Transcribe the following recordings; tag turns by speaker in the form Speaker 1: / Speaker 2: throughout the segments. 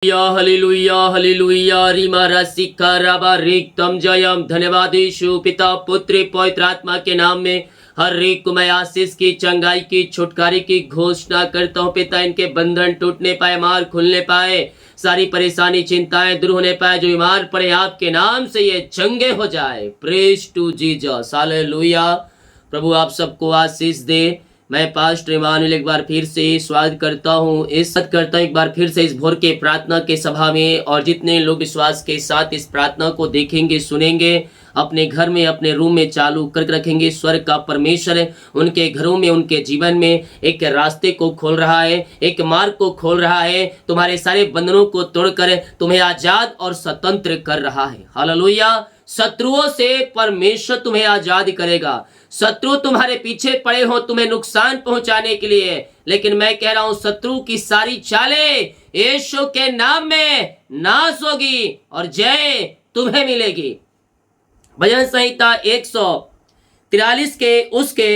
Speaker 1: Hallelujah hallelujah Reema रसिका रबा रिक्तम जयम। धन्यवाद यीशु पिता पुत्र पवित्र आत्मा के नाम में हर एक को मैं आशीष की, चंगाई की, छुटकारे की घोषणा करता हूँ। पिता इनके बंधन टूटने पाए, मार खुलने पाए, सारी परेशानी चिंताएं दूर होने पाए। जो बीमार पड़े आपके नाम से ये चंगे हो जाए। Praise to Jesus hallelujah. प्रभु आप सबको आशीष दे। मैं पास्टर इमानुएल एक बार फिर से स्वागत करता हूँ एक बार फिर से इस भोर के प्रार्थना के सभा में। और जितने लोग विश्वास के साथ इस प्रार्थना को देखेंगे, सुनेंगे, अपने घर में, अपने रूम में चालू करके रखेंगे, स्वर्ग का परमेश्वर उनके घरों में, उनके जीवन में एक रास्ते को खोल रहा है, एक मार्ग को खोल रहा है। तुम्हारे सारे बंधनों को तोड़कर तुम्हें आजाद और स्वतंत्र कर रहा है। हालेलुया। शत्रुओं से परमेश्वर तुम्हें आजाद करेगा। शत्रु तुम्हारे पीछे पड़े हो तुम्हें नुकसान पहुंचाने के लिए, लेकिन मैं कह रहा हूं शत्रु की सारी चालें यीशु के नाम में नाश होगी और जय तुम्हें मिलेगी। भजन संहिता 143 के उसके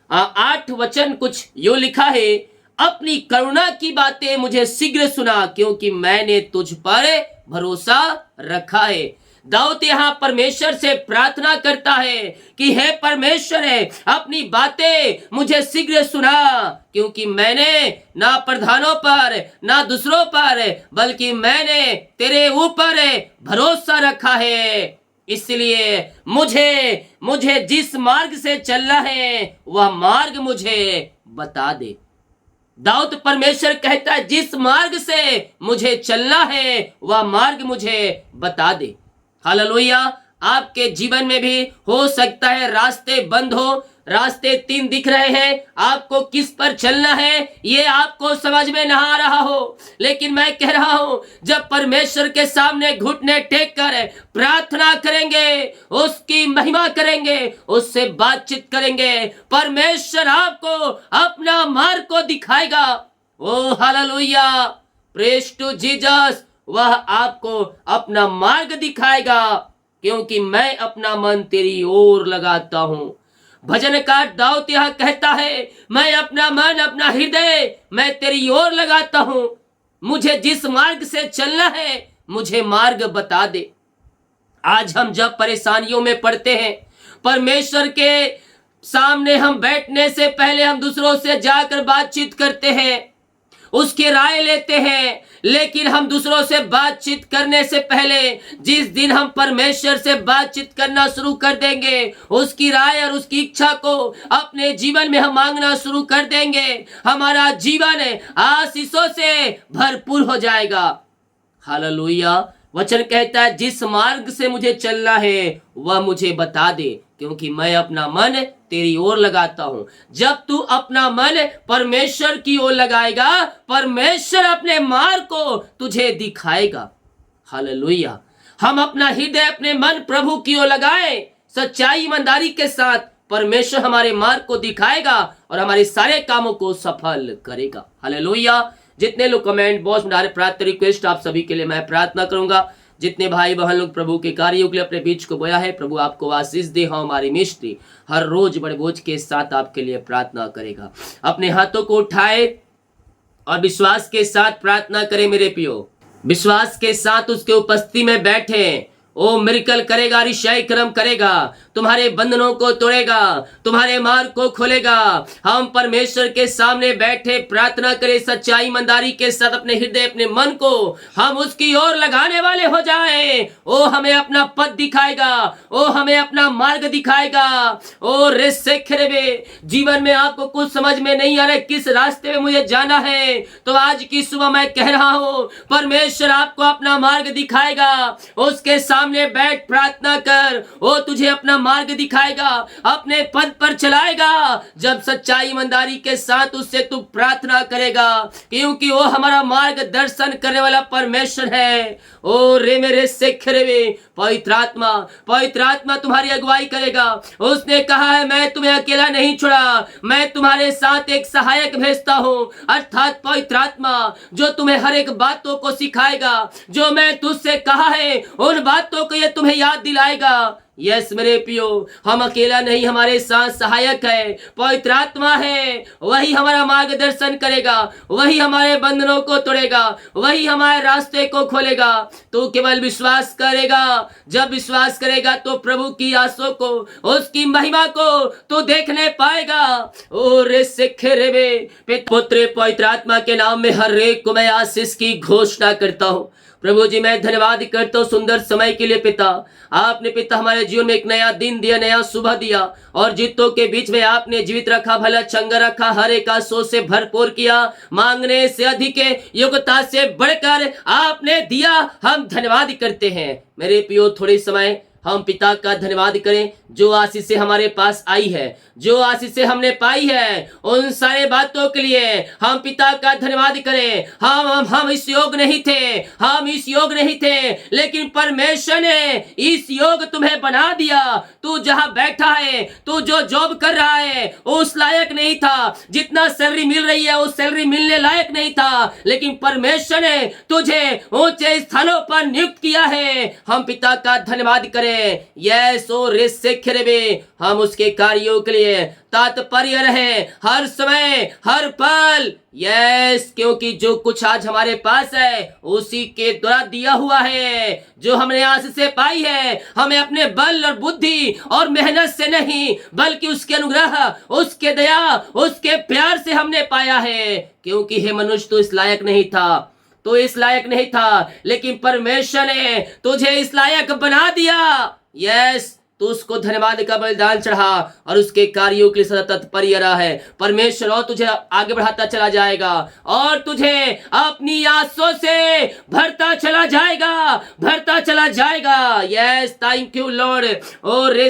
Speaker 1: 8 वचन कुछ यो लिखा है, अपनी करुणा की बातें मुझे शीघ्र सुना, क्योंकि मैंने तुझ पर भरोसा रखा है। दाऊद यहाँ परमेश्वर से प्रार्थना करता है कि हे परमेश्वर है, अपनी बातें मुझे शीघ्र सुना, क्योंकि मैंने ना प्रधानों पर ना दूसरों पर बल्कि मैंने तेरे ऊपर भरोसा रखा है। इसलिए मुझे जिस मार्ग से चलना है वह मार्ग मुझे बता दे। दाऊद परमेश्वर कहता है जिस मार्ग से मुझे चलना है वह मार्ग मुझे बता दे। हालेलुया। आपके जीवन में भी हो सकता है रास्ते बंद हो, रास्ते 3 दिख रहे हैं, आपको किस पर चलना है ये आपको समझ में ना आ रहा हो, लेकिन मैं कह रहा हूं जब परमेश्वर के सामने घुटने टेक कर प्रार्थना करेंगे, उसकी महिमा करेंगे, उससे बातचीत करेंगे, परमेश्वर आपको अपना मार्ग को दिखाएगा। Oh hallelujah. Praise to Jesus. वह आपको अपना मार्ग दिखाएगा, क्योंकि मैं अपना मन तेरी ओर लगाता हूं। भजनकार दाऊद यह कहता है, मैं अपना मन, अपना हृदय मैं तेरी ओर लगाता हूं। मुझे जिस मार्ग से चलना है मुझे मार्ग बता दे। आज हम जब परेशानियों में पड़ते हैं, परमेश्वर के सामने हम बैठने से पहले हम दूसरों से जाकर बातचीत करते हैं, उसकी राय लेते हैं, लेकिन हम दूसरों से बातचीत करने से पहले जिस दिन हम परमेश्वर से बातचीत करना शुरू कर देंगे, उसकी राय और उसकी इच्छा को अपने जीवन में हम मांगना शुरू कर देंगे, हमारा जीवन आशीषों से भरपूर हो जाएगा। हालेलुया। वचन कहता है जिस मार्ग से मुझे चलना है वह मुझे बता दे, क्योंकि मैं अपना मन तेरी ओर लगाता हूं। जब तू अपना मन परमेश्वर की ओर लगाएगा, परमेश्वर अपने मार्ग को तुझे दिखाएगा। हालेलुया। हम अपना हृदय, अपने मन प्रभु की ओर लगाएं, सच्चाई ईमानदारी के साथ, परमेश्वर हमारे मार्ग को दिखाएगा और हमारे सारे कामों को सफल करेगा। हालेलुया। जितने लोग कमेंट बॉक्स में डाले प्रार्थना रिक्वेस्ट, आप सभी के लिए मैं प्रार्थना करूंगा। जितने भाई बहन लोग प्रभु के कार्यों के लिए अपने बीच को बोया है, प्रभु आपको आशीष दे। हम हमारी मिस्ट्री हर रोज बड़े बोझ के साथ आपके लिए प्रार्थना करेगा। अपने हाथों को उठाए और विश्वास के साथ प्रार्थना करें मेरे पियो। विश्वास के साथ उसके उपस्थिति में बैठे। ओ मिरेकल करेगा, ऋषय कर्म करेगा, तुम्हारे बंधनों को तोड़ेगा, तुम्हारे मार्ग को खोलेगा। हम परमेश्वर के सामने बैठे प्रार्थना करें सच्चाई ईमानदारी के साथ, अपने हृदय, अपने मन को हम उसकी ओर लगाने वाले हो जाए। ओ हमें अपना पद दिखाएगा, ओ हमें अपना मार्ग दिखाएगा। ओ रेसेखरेबे, जीवन में आपको कुछ समझ में नहीं आ रहा किस रास्ते में मुझे जाना है, तो आज की सुबह मैं कह रहा हूं परमेश्वर आपको अपना मार्ग दिखाएगा। उसके सामने बैठ प्रार्थना कर, वो तुझे अपना मार्ग दिखाएगा, अपने पद पर चलाएगा। जब सच्चाई ईमानदारी के साथ उससे तू प्रार्थना करेगा, क्योंकि वो हमारा मार्गदर्शन करने वाला परमेश्वर है। ओ रे मेरे सेखरेवे, पवित्र आत्मा तुम्हारी अगुवाई करेगा। उसने कहा है मैं तुम्हें अकेला नहीं छोड़ा, मैं तुम्हारे साथ एक सहायक भेजता हूँ, अर्थात पवित्र आत्मा, जो तुम्हें हर एक बातों को सिखाएगा। जो मैं तुझसे कहा है उन बातों को ये तुम्हें याद दिलाएगा। यस मेरे पियो, हम अकेला नहीं, हमारे साथ सहायक है, पवित्र आत्मा है। वही हमारा मार्गदर्शन करेगा, वही हमारे बंधनों को तोड़ेगा, वही हमारे रास्ते को खोलेगा। तो केवल विश्वास करेगा। जब विश्वास करेगा तो प्रभु की आंसू को, उसकी महिमा को तो देखने पाएगा। ओ रे सिखे रे पुत्र पवित्र आत्मा के नाम में हर एक को मैं आशीष की घोषणा करता हूँ। प्रभु जी मैं धन्यवाद करता हूँ सुंदर समय के लिए पिता। आपने पिता हमारे जीवन में एक नया दिन दिया, नया सुबह दिया, और जीतों के बीच में आपने जीवित रखा, भला चंगा रखा, हर एक आंसू से भरपूर किया, मांगने से अधिक योग्यता से बढ़कर आपने दिया। हम धन्यवाद करते हैं मेरे पियो। थोड़े समय हम पिता का धन्यवाद करें जो आशीष से हमारे पास आई है, जो आशीष से हमने पाई है, उन सारे बातों के लिए हम पिता का धन्यवाद करें। हम इस योग नहीं थे, हम इस योग नहीं थे, लेकिन परमेश्वर ने इस योग तुम्हें बना दिया। तू जहां बैठा है, तू जो जॉब कर रहा है, उस लायक नहीं था। जितना सैलरी मिल रही है उस सैलरी मिलने लायक नहीं था, लेकिन परमेश्वर ने तुझे ऊंचे स्थानों पर नियुक्त किया है। हम पिता का धन्यवाद करें। यस ओ हम उसके कार्यों के लिए तात्पर्य रहे हर समय हर पल। यस, क्योंकि जो कुछ आज हमारे पास है उसी के द्वारा दिया हुआ है, जो हमने आशीष से पाई है। हमें अपने बल और बुद्धि और मेहनत से नहीं, बल्कि उसके अनुग्रह, उसके दया, उसके प्यार से हमने पाया है। क्योंकि हे मनुष्य तो इस लायक नहीं था, तो इस लायक नहीं था, लेकिन परमेश्वर ने तुझे इस लायक बना दिया। यस, तो उसको धन्यवाद का बलिदान चढ़ा और उसके कार्यों के लिए सदा तत्पर रहा है। परमेश्वर और तुझे आगे बढ़ाता चला जाएगा और तुझे अपनी आंसू से भरता चला जाएगा, भरता चला जाएगा। Yes, thank you Lord. और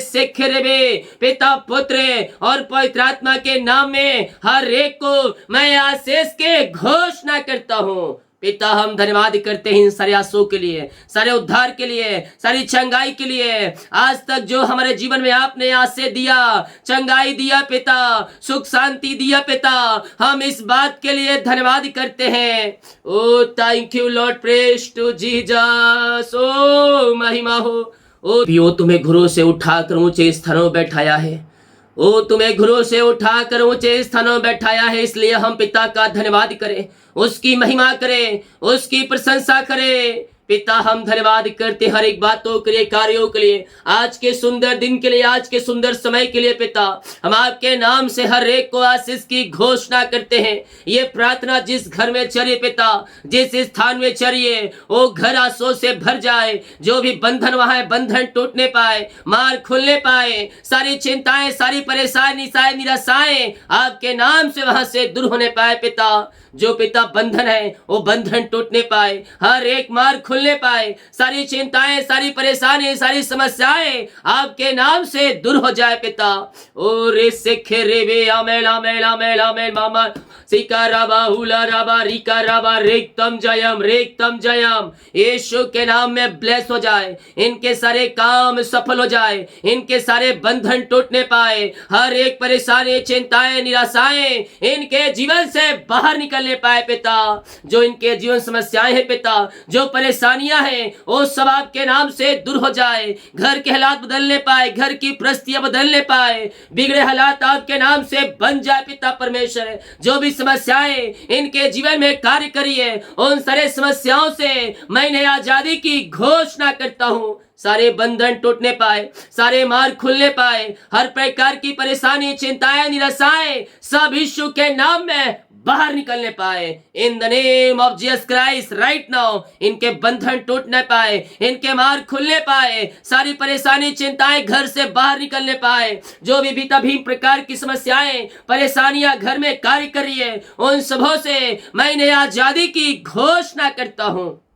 Speaker 1: पिता पुत्र और पवित्र आत्मा के नाम में हर एक को मैं आशीष के घोषणा करता हूँ। पिता हम धन्यवाद करते हैं इन सारे आंसू के लिए, सारे उद्धार के लिए, सारी चंगाई के लिए। आज तक जो हमारे जीवन में आपने आशीष दिया, चंगाई दिया पिता, सुख शांति दिया पिता, हम इस बात के लिए धन्यवाद करते हैं। Oh thank you Lord, praise to Jesus. Oh महिमा हो। ओ पियो, तुम्हें घरों से उठाकर ऊंचे स्थानों में बैठाया है। ओ तुम्हें घरों से उठाकर ऊंचे स्थानों में बैठाया है, इसलिए हम पिता का धन्यवाद करें, उसकी महिमा करें, उसकी प्रशंसा करें। पिता हम धन्यवाद करते हर एक बातों के लिए, कार्यों के लिए, आज के सुंदर दिन के लिए, आज के सुंदर समय के लिए। पिता हम आपके नाम से हर एक को आशीष की घोषणा करते हैं। ये प्रार्थना जिस घर में चलिए पिता, जिस स्थान में चलिए, वो घर आंसू से भर जाए। जो भी बंधन वहां है, बंधन टूटने पाए, मार खुलने पाए, सारी चिंताएं, सारी परेशानी, सारी निराशाएं आपके नाम से वहां से दूर होने पाए पिता। जो पिता बंधन है वो बंधन टूटने पाए, हर एक मार खुलने पाए, सारी चिंताएं, सारी परेशानी, सारी समस्याएं आपके नाम से दूर हो जाए पिता। ओ रे सिखे रे वे आमेल आमेल आमेल आमेल मामा सिका राबा हुला राबा रिका राबा रेक्तम जयम। यीशु के नाम में ब्लेस हो जाए, इनके सारे काम सफल हो जाए, इनके सारे बंधन टूटने पाए, हर एक परेशानी, चिंताएं, निराशाएं इनके जीवन से बाहर निकलने पाए पिता। जो इनके जीवन समस्याएं हैं पिता, जो परेशानियां हैं, वो सब आपके नाम से दूर हो जाए। घर के हालात बदलने पाए, घर की परिस्थितियां बदलने पाए, बिगड़े हालात आपके नाम से बन जाए पिता परमेश्वर। जो भी समस्याएं इनके जीवन में कार्य करिए, उन सारे समस्याओं से मैंने आजादी की घोषणा करता हूं। सारे बंधन टूटने पाए, सारे मार्ग खुलने पाए, हर प्रकार की परेशानी, चिंताएं, निराशाएं सब यीशु के नाम में बाहर निकलने पाए। In the name of Jesus Christ right now इनके बंधन टूटने पाए, इनके मार्ग खुलने पाए, सारी परेशानी, चिंताएं घर से बाहर निकलने पाए। जो भी तभी प्रकार की समस्याएं, परेशानियां घर में कार्य कर रही है, उन सबों से मैंने आजादी की घोषणा करता हूं।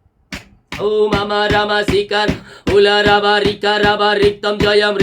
Speaker 1: ओ मामा रामा सिकर उला राबा रिका राबा रिक्तम जयम।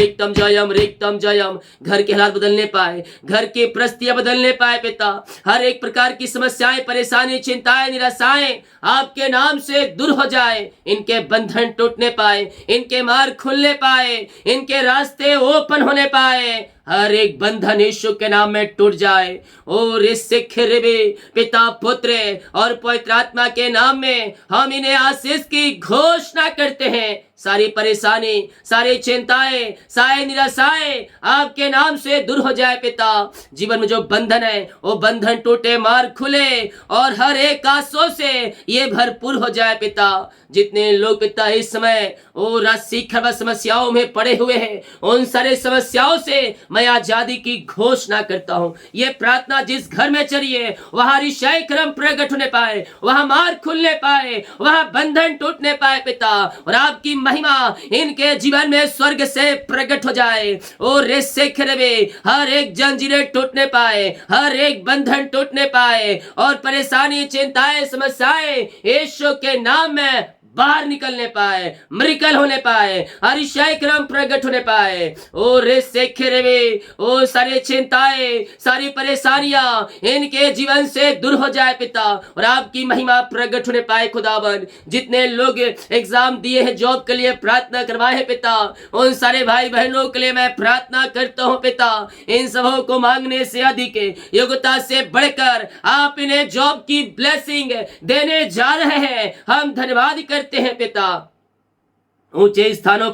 Speaker 1: घर के हालात बदलने पाए, घर की परिस्थितियां बदलने पाए पिता। हर एक प्रकार की समस्याएं, परेशानी, चिंताएं, निराशाएं आपके नाम से दूर हो जाए। इनके बंधन टूटने पाए, इनके मार्ग खुलने पाए, इनके रास्ते ओपन होने पाए, हर एक बंधन यीशु के नाम में टूट जाए। और इससे खिरबे पिता, पुत्र और पवित्र आत्मा के नाम में हम इन्हें आशीष की घोषणा करते हैं। सारी परेशानी, सारी चिंताएं, सारी निराशाएं आपके नाम से दूर हो जाए पिता। जीवन में जो बंधन है वो बंधन टूटे, मार्ग खुले और हर एक आंसू से ये भरपूर हो जाए पिता। जितने लोग पिता इस समय वो राशि खर्ब समस्याओं में पड़े हुए हैं, उन सारे समस्याओं से मैं आजादी की घोषणा करता हूँ। ये प्रार्थना जिस घर में चलिए वहां ऋषय क्रम प्रकट होने पाए, वहां मार्ग खुलने पाए, वहां बंधन टूटने पाए पिता, और आपकी महिमा इनके जीवन में स्वर्ग से प्रकट हो जाए। और रेसे खरबे हर एक जंजीरें टूटने पाए, हर एक बंधन टूटने पाए, और परेशानी, चिंताएं, समस्याएं यीशु के नाम में बाहर निकलने पाए, मिरेकल होने पाए, अतिशय क्रम प्रकट होने पाए। ओ रे सेखेरेवे, ओ सारी चिंताएं, सारी परेशानियां इनके जीवन से दूर हो जाए पिता, और आपकी महिमा प्रकट होने पाए खुदावन। जितने लोग एग्जाम दिए हैं, जॉब के लिए प्रार्थना करवाए हैं पिता, उन सारे भाई बहनों के लिए मैं प्रार्थना करता हूं पिता। इन सबों को मांगने से अधिक, योग्यता से बढ़कर आप इन्हें जॉब की ब्लेसिंग देने जा रहे हैं। हम धन्यवाद करते हैं पिता। ऊंचे स्थानों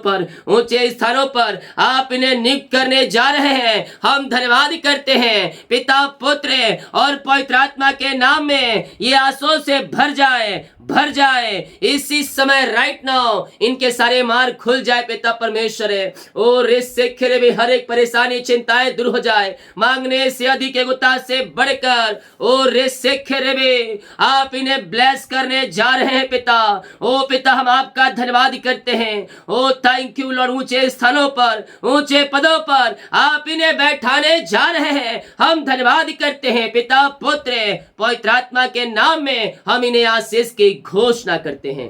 Speaker 1: पर आप इन्हें नियुक्त करने जा रहे हैं। हम धन्यवाद करते हैं पिता, पुत्र और पवित्र आत्मा के नाम में। ये आंसू से भर जाए इसी समय, राइट नाउ इनके सारे मार्ग खुल जाए पिता परमेश्वर है। और इससे खिरे भी हर एक परेशानी, चिंताएं दूर हो जाए, मांगने से अधिक, एगुता से बढ़कर। और इससे खिरे भी आप इन्हें ब्लेस करने जा रहे हैं पिता। ओ पिता, हम आपका धन्यवाद करते हैं। Oh thank you Lord. ऊंचे स्थानों पर, ऊंचे पदों पर आप इन्हें बैठाने जा रहे हैं। हम धन्यवाद करते हैं पिता, पुत्र, पवित्र आत्मा के नाम में। हम इन्हें आशीष की घोषणा करते हैं।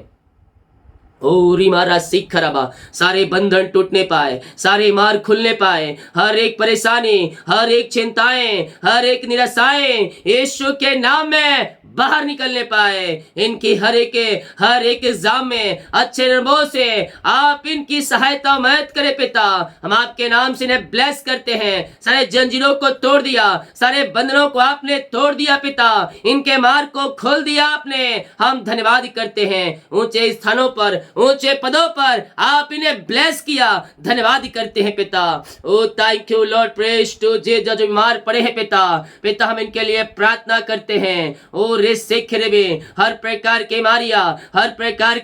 Speaker 1: ओ रिमारा सिखरबा, सारे बंधन टूटने पाए, सारे मार्ग खुलने पाए, हर एक परेशानी, हर एक चिंताएं, हर एक निराशाएं यीशु के नाम में बाहर निकलने पाए। इनकी हर एक एग्जाम में अच्छे नंबरों से आप इनकी सहायता मदद करें पिता। हम आपके नाम से इन्हें ब्लेस करते हैं। सारे जंजीरों को तोड़ दिया, सारे बंधनों को आपने तोड़ दिया पिता, इनके मार्ग को खोल दिया आपने। हम धन्यवाद करते हैं। ऊंचे स्थानों पर, ऊंचे पदों पर आप इन्हें ब्लेस किया, धन्यवाद करते हैं पिता। Oh thank you Lord, praise to जे जो बीमार पड़े हैं पिता, हम इनके लिए प्रार्थना करते हैं। ओ हर प्रकार की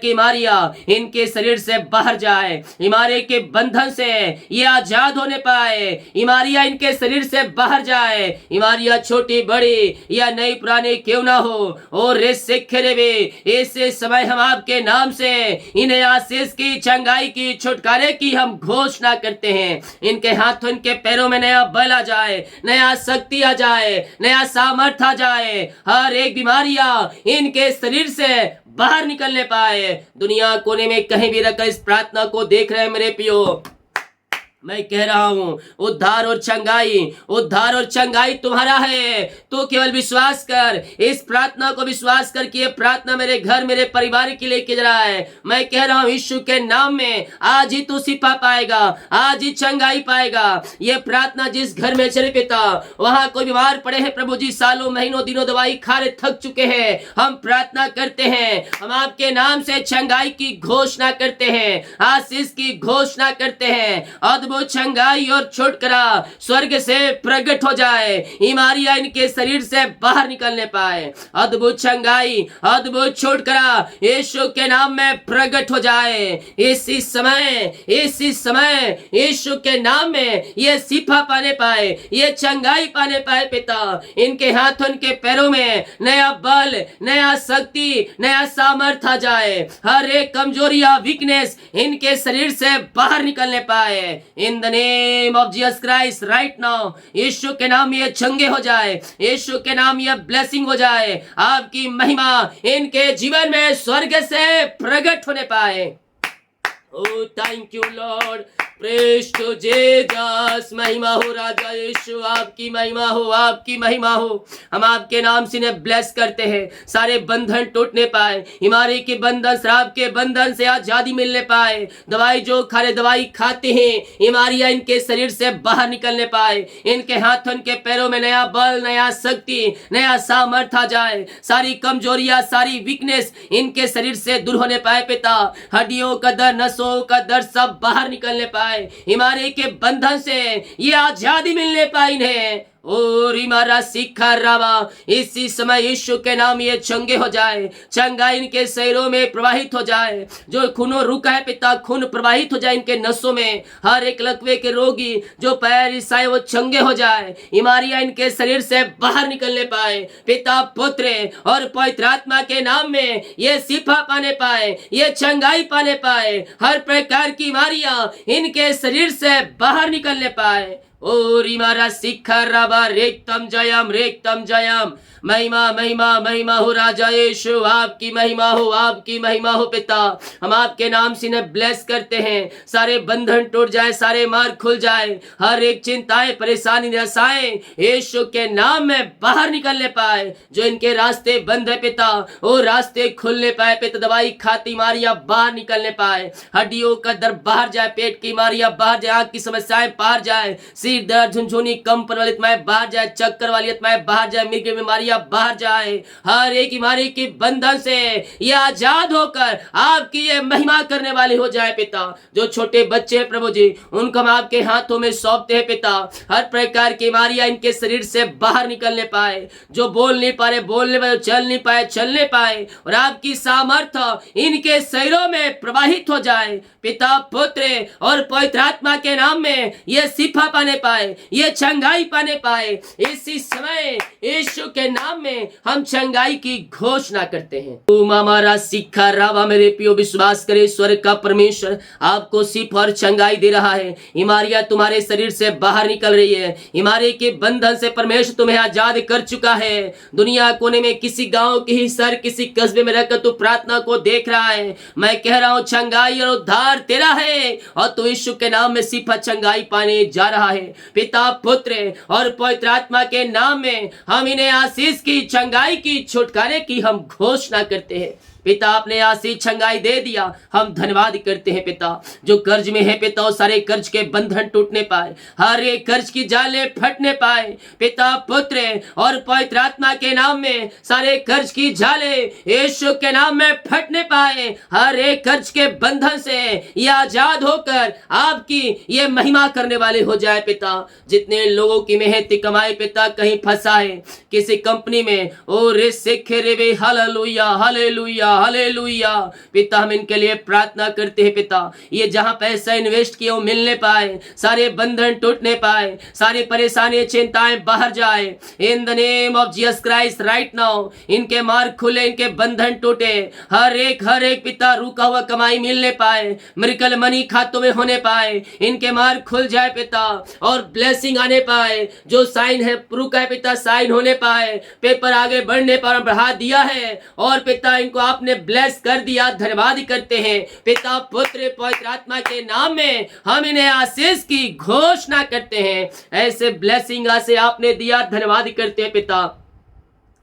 Speaker 1: बीमारियां इनके शरीर से बाहर जाए, बीमारी के बंधन से ये आजाद होने पाए। बीमारियां इनके शरीर से बाहर जाए, बीमारियां छोटी बड़ी या नई पुरानी क्यों ना हो। और ऐसे समय हम आपके नाम से इन्हें आशीष की, चंगाई की, छुटकारे की हम घोषणा करते हैं। इनके हाथों, इनके पैरों में नया बल आ जाए, नया शक्ति आ जाए, नया सामर्थ्य आ जाए। हर एक बीमारियां इनके शरीर से बाहर निकलने पाए। दुनिया कोने में कहीं भी रखकर इस प्रार्थना को देख रहे हैं मेरे पियो, मैं कह रहा हूं, उद्धार और चंगाई तुम्हारा है। तो केवल विश्वास कर, इस प्रार्थना को विश्वास कर कि ये प्रार्थना मेरे घर, मेरे परिवार के लिए की जा रहा है। मैं कह रहा हूं यीशु के नाम में आज ही तू शिफा पाएगा, आज ही चंगाई पाएगा। ये प्रार्थना जिस घर में चले पिता, वहां कोई बीमार पड़े हैं प्रभु जी, सालों महीनों दिनों दवाई खा रहे, थक चुके हैं, हम प्रार्थना करते हैं। हम आपके नाम से चंगाई की घोषणा करते हैं, आशीष की घोषणा करते हैं। अद्भुत चंगाई और छुटकारा स्वर्ग से प्रकट हो जाए, बीमारियां इनके शरीर से बाहर निकलने पाए। अद्भुत चंगाई, अद्भुत छुटकारा यीशु के नाम में प्रकट हो जाए। इसी समय यीशु के नाम में ये शिफा पाने पाए, ये चंगाई पाने पाए पिता। इनके हाथों, इनके पैरों में नया बल, नया शक्ति, नया सामर्थ्य आ जाए। हर एक कमजोरियां, वीकनेस इनके शरीर से बाहर निकलने पाए। In the name of Jesus Christ right now, Yeshu के नाम ये चंगे हो जाए, यीशु के नाम ये ब्लेसिंग हो जाए। आपकी महिमा इनके जीवन में स्वर्ग से प्रकट होने पाए। Oh thank you Lord, praise to Jesus. महिमा हो राजा यीशु, आपकी महिमा हो, आपकी महिमा हो। हम आपके नाम से इन्हें ब्लेस करते हैं, सारे बंधन टूटने पाए, बीमारी के बंधन, शराब के बंधन से आजादी मिलने पाए। दवाई जो दवाई खाते हैं, बीमारियां इनके शरीर से बाहर निकलने पाए। इनके हाथों, इनके पैरों में नया बल, नया शक्ति, नया सामर्थ आ जाए। सारी कमजोरियां, सारी वीकनेस इनके शरीर से दूर होने पाए पिता। हड्डियों का दर्द, नसों का दर्द सब बाहर निकलने पाए। बीमारी के बंधन से ये आजादी मिलने पाई इन्हें। और हमारा सिखा रावा इसी समय यीशु के नाम ये चंगे हो जाए, चंगा इनके शरीरों में प्रवाहित हो जाए। जो खूनों रुका है पिता, खून प्रवाहित हो जाए इनके नसों में। हर एक लकवे के रोगी जो पैर ईसाई वो चंगे हो जाए, बीमारियां इनके शरीर से बाहर निकलने पाए। पिता, पुत्र और पवित्र आत्मा के नाम में ये शिफा पाने पाए, ये चंगाई पाने पाए। हर प्रकार की बीमारियां इनके शरीर से बाहर निकलने पाए। और हमारा शिखा राबा रेक्तम जयम, रेक्तम जयम। महिमा महिमा महिमा हो राजा यीशु, आपकी महिमा हो, आपकी महिमा हो पिता। हम आपके नाम से इन्हें ब्लेस करते हैं। सारे बंधन टूट जाए, सारे मार्ग खुल जाए, हर एक चिंताएं, परेशानी, निराशाएं यीशु के नाम में बाहर निकलने पाए। जो इनके रास्ते बंद है पिता, वो रास्ते खुलने पाए पिता। दवाई खाती बीमारियां बाहर निकलने पाए, हड्डियों का दर्द बाहर जाए, पेट की बीमारियां बाहर जाए, आंख की समस्याएं बाहर जाए, सिर दर्द, झुनझुनी, कंपन वाली आत्माएं बाहर जाए, चक्कर वाली आत्माएं बाहर जाए, मिर्गी बीमारियां बाहर जाए। हर एक बीमारी के बंधन से ये आजाद होकर आपकी ये महिमा करने वाले हो जाए पिता। जो छोटे बच्चे हैं प्रभु जी, उनको हम आपके हाथों में सौंपते हैं पिता। हर प्रकार की बीमारियां इनके शरीर से बाहर निकलने पाए। जो बोल नहीं पा रहे बोलने पाए, चल नहीं पाए चलने पाए, और आपकी सामर्थ्य इनके शरीरों में प्रवाहित हो जाए पिता, पुत्र और पवित्र आत्मा के नाम में ये शिफा पाने पाए, ये चंगाई पाने पाए। इसी समय यीशु के नाम में हम चंगाई की घोषणा करते हैं। तुम हमारा शिखा रावा, मेरे प्रियो विश्वास करे स्वर्ग का परमेश्वर आपको शिफा और चंगाई दे रहा है। बीमारियां तुम्हारे शरीर से बाहर निकल रही है, बीमारी के बंधन से परमेश्वर तुम्हें आजाद कर चुका है। दुनिया कोने में किसी गांव के ही शहर, किसी कस्बे में रहकर तू प्रार्थना को देख रहा है। मैं कह रहा हूं चंगाई और उद्धार तेरा है, और तू यीशु के नाम में शिफा चंगाई पाने जा रहा है। पिता, पुत्र और पवित्र आत्मा के नाम में हम इन्हें आशीष की, चंगाई की, छुटकारे की हम घोषणा करते हैं। पिता, आपने आशीष चंगाई दे दिया, हम धन्यवाद करते हैं पिता। जो कर्ज में है पिता, सारे कर्ज के बंधन टूटने पाए, हर एक कर्ज की जाले फटने पाए। पिता, पुत्र और पवित्र आत्मा के नाम में सारे कर्ज की जाले यीशु के नाम में फटने पाए। हर एक कर्ज के बंधन से ये आजाद होकर आपकी ये महिमा करने वाले हो जाए पिता। जितने लोगों की मेहनत कमाई पिता कहीं फंसा है किसी कंपनी में, ओ रे सिखे रे, हालेलुया हालेलुया हालेलुया। पिता, हम इनके लिए प्रार्थना करते हैं पिता। ये जहां पैसा इन्वेस्ट किए वो मिलने पाए, सारे बंधन टूटने पाए, सारी परेशानी चिंताएं बाहर जाए। इन the name of Jesus Christ right now इनके मार्ग खुले, इनके बंधन टूटे। हर एक पिता रुका हुआ कमाई मिलने पाए, मिरेकल मनी खातों में होने पाए, इनके मार्ग खुल जाए पिता, और ब्लेसिंग आने पाए। जो साइन है रुका है पिता, साइन होने पाए, पेपर आगे बढ़ने पर बढ़ा दिया है, और पिता इनको आपने ब्लेस कर दिया। धन्यवाद करते हैं पिता, पुत्र, पवित्र आत्मा के नाम में हम इन्हें आशीष की घोषणा करते हैं। ऐसे ब्लेसिंग से आपने दिया, धन्यवाद करते हैं पिता।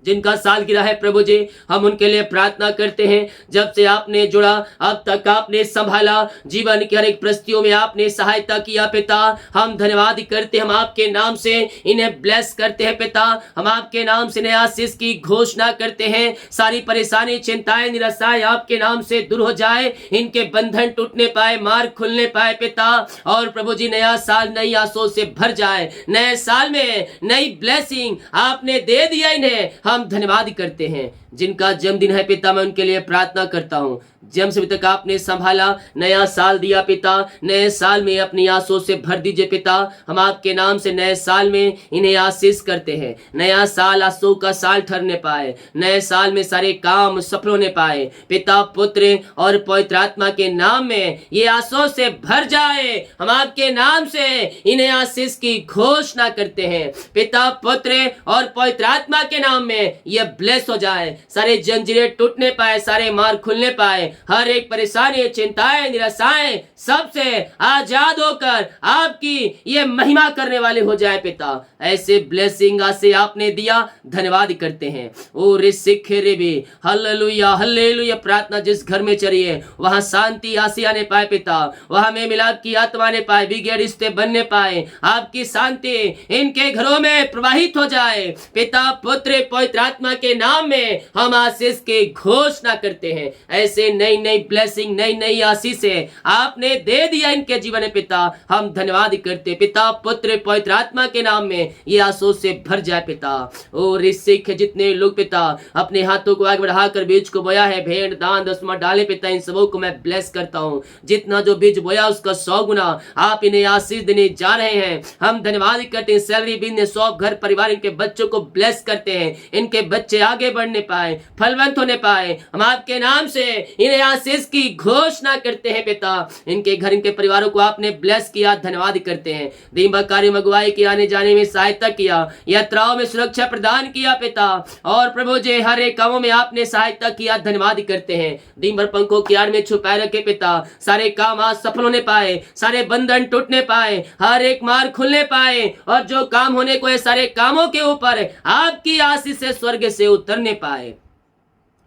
Speaker 1: जिनका सालगिरह है प्रभु जी, हम उनके लिए प्रार्थना करते हैं। जब से आपने जुड़ा अब तक आपने संभाला, जीवन की हर एक परिस्थितियों में आपने सहायता किया पिता। हम धन्यवाद करते हैं, हम आपके नाम से इन्हें ब्लेस करते हैं पिता। हम आपके नाम से इन्हें आशीष की घोषणा करते हैं। सारी परेशानी, चिंताएं, निराशाएं आपके नाम से दूर हो जाए, इनके बंधन टूटने पाए, मार्ग खुलने पाए पिता। और प्रभु जी नया साल नई आशों से भर जाए, नए साल में नई ब्लेसिंग आपने दे दिया इन्हें, हम धन्यवाद करते हैं। जिनका जन्मदिन है पिता, मैं उनके लिए प्रार्थना करता हूं। जन्म से तक आपने संभाला, नया साल दिया पिता, नए साल में अपनी आशों से भर दीजिए पिता। हम आपके नाम से नए साल में इन्हें आशीष करते हैं। नया साल आशों का साल ठहरने पाए, नए साल में सारे काम सफल होने पाए पिता, पुत्र और पवित्र आत्मा के नाम में ये आशों से भर जाए। हम आपके नाम से इन्हें आशीष की घोषणा करते हैं पिता, पुत्र और पवित्र आत्मा के नाम में ये ब्लेस हो जाए। सारे जंजीरें टूटने पाए, सारे मार्ग खुलने पाए, हर एक परेशानी, चिंताएं, निराशाएं सबसे आजाद होकर आपकी ये महिमा करने वाले हो जाए पिता। ऐसे ब्लेसिंग से आपने दिया, धन्यवाद करते हैं। ओ रे सिखे रे भी हालेलुया हालेलुया। प्रार्थना जिस घर में चलिए वहां शांति आसिया ने पाए पिता, वहां में मिलाप की आत्मा ने पाए, बिगड़े रिश्ते बनने पाए, आपकी शांति इनके घरों में प्रवाहित हो जाए पिता, पुत्र, पवित्र आत्मा के नाम में हम आशीष की घोषणा करते हैं। ऐसे नई नई ब्लेसिंग, नई नई आशीषें आपने दे दिया इनके जीवन में पिता, हम धन्यवाद करते पिता, पुत्र, पवित्र आत्मा के नाम में ये आशीष से भर जाए पिता। और इस सिख जितने लोग पिता अपने हाथों को आगे बढ़ाकर बीज को बोया है, भेंट दान दसवां डाले पिता, इन सबों को मैं ब्लेस करता हूँ। जितना जो बीज बोया उसका 100 गुना आप इन्हें आशीष देने जा रहे हैं। हम धन्यवाद करते हैं। सैलरी बिजनेस, शॉप, घर परिवार, इनके बच्चों को ब्लेस करते हैं। इनके बच्चे आगे बढ़ने पाए, फलवंत होने पाए, हम आपके नाम से इन्हें आशीष की घोषणा करते हैं पिता। इनके घर, इनके परिवारों को आपने ब्लेस किया, धन्यवाद करते हैं। दिन भर कार्य अगुवाई के आने जाने में सहायता किया, यात्राओं में सुरक्षा प्रदान किया पिता, और प्रभु जी हर एक कामों में आपने सहायता किया, धन्यवाद करते हैं। दिन भर पंखों की आड़ में छुपाए रखे पिता, सारे काम आज सफल होने पाए, सारे बंधन टूटने पाए, हर एक मार्ग खुलने पाए, और जो काम होने को है सारे कामों के ऊपर आपकी आशीष से स्वर्ग से उतरने पाए।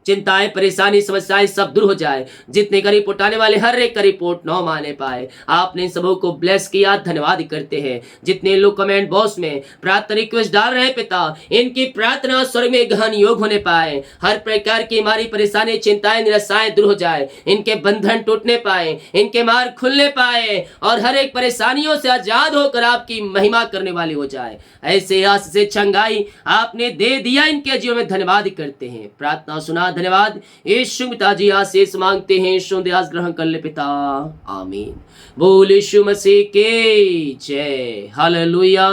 Speaker 1: चिंताएं, परेशानी, समस्याएं सब दूर हो जाए। जितने का रिपोर्ट आने वाले हर एक का रिपोर्ट न माने पाए, आपने इन सबों को ब्लेस किया, धन्यवाद करते हैं। जितने लोग कमेंट बॉक्स में प्रार्थना रिक्वेस्ट डाल रहे हैं पिता, इनकी प्रार्थना स्वर्ग में गहन योग होने पाए। हर प्रकार की हमारी परेशानी, चिंताएं, निराशाएं दूर हो जाए, इनके बंधन टूटने पाए, इनके मार्ग खुलने पाए, और हर एक परेशानियों से आजाद होकर आपकी महिमा करने वाले हो जाए। ऐसे आशीष से चंगाई आपने दे दिया, इनके जीवन में धन्यवाद करते हैं। प्रार्थना सुना, धन्यवाद। यीशु पिताजी आशीष मांगते हैं, यीशु दयास ग्रहण कर ले पिता, आमीन। बोल यीशु मसीह के जय, हालेलुया।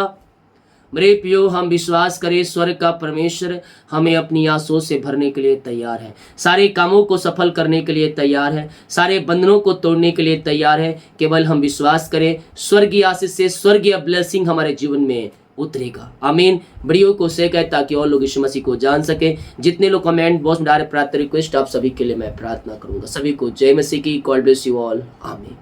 Speaker 1: मेरे प्रियो, हम विश्वास करें स्वर्ग का परमेश्वर हमें अपनी आशों से भरने के लिए तैयार है, सारे कामों को सफल करने के लिए तैयार है, सारे बंधनों को तोड़ने के लिए तैयार है। केवल हम विश्वास करें, स्वर्गीय आशीष से स्वर्गीय ब्लेसिंग हमारे जीवन में उतरेगा। आमीन। वीडियो को शेयर करें ताकि और लोग यीशु मसीह को जान सके। जितने लोग कमेंट बॉक्स में डाले प्रार्थना रिक्वेस्ट, आप सभी के लिए मैं प्रार्थना करूंगा। सभी को जय मसीह की। God bless you all. आमीन।